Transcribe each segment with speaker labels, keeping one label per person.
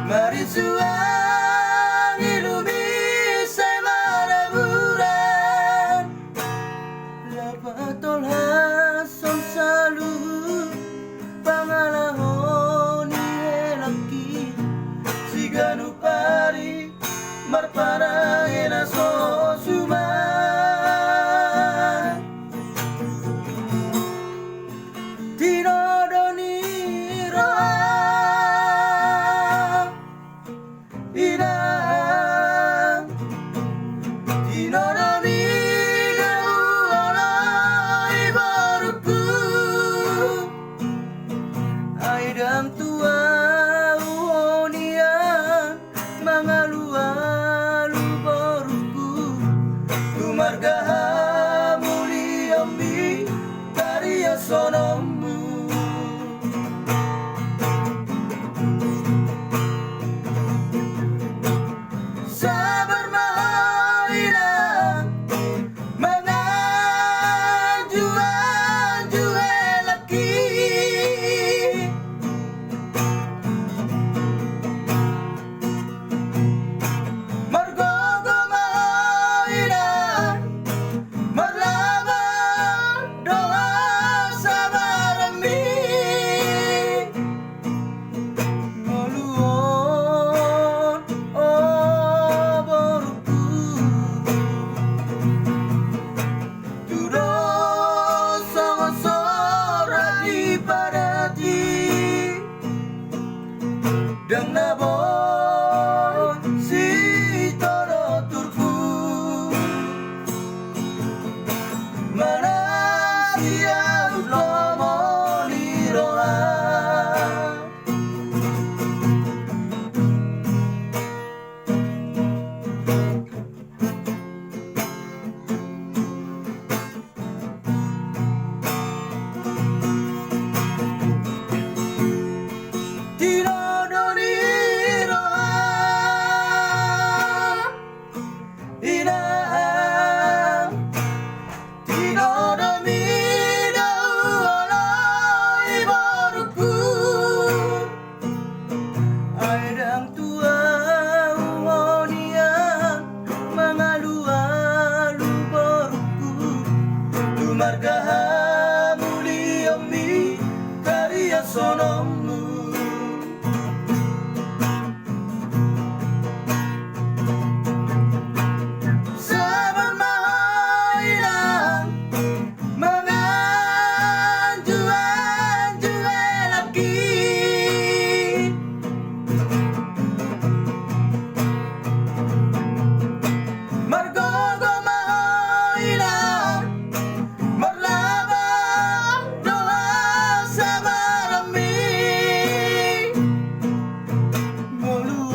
Speaker 1: Marisuang ilumi sa maraburan Lapatol hason sa luhur Pangalahon ni elaki Sigano pari marparang elaso suman Tinodoni roa Inang Tinodoni gauola ibaruku Aidang tua uonian mangalu-alu baruku Tumargaha muli ambi Tariya sonomu Sabar mahailang Mengajuan-juan laki Margogo mahailang Marlaban doa sabarami Maluon oh boruku Tudo sora di parati Dang nabon si toro turku Mana siya lomo ni roa Tinodoni roa Inang Tinodoni dauola ibaruku Aidang tua uonian mangalu-alu baruku Tumargaha muli ambi Tariya sonomu Sabar mahailang Mengajuan-juan laki Margogo mahailang Marlaban doa sabarami Maluon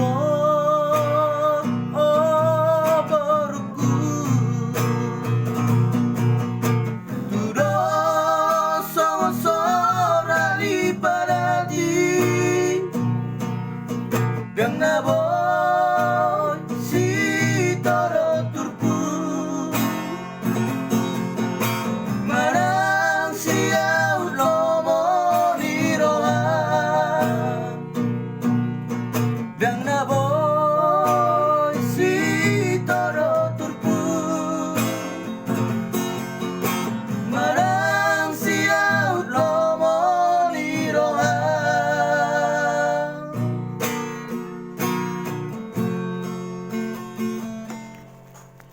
Speaker 1: oh baruku Tudo sora di parati Dang nabon si toro turku Marang siya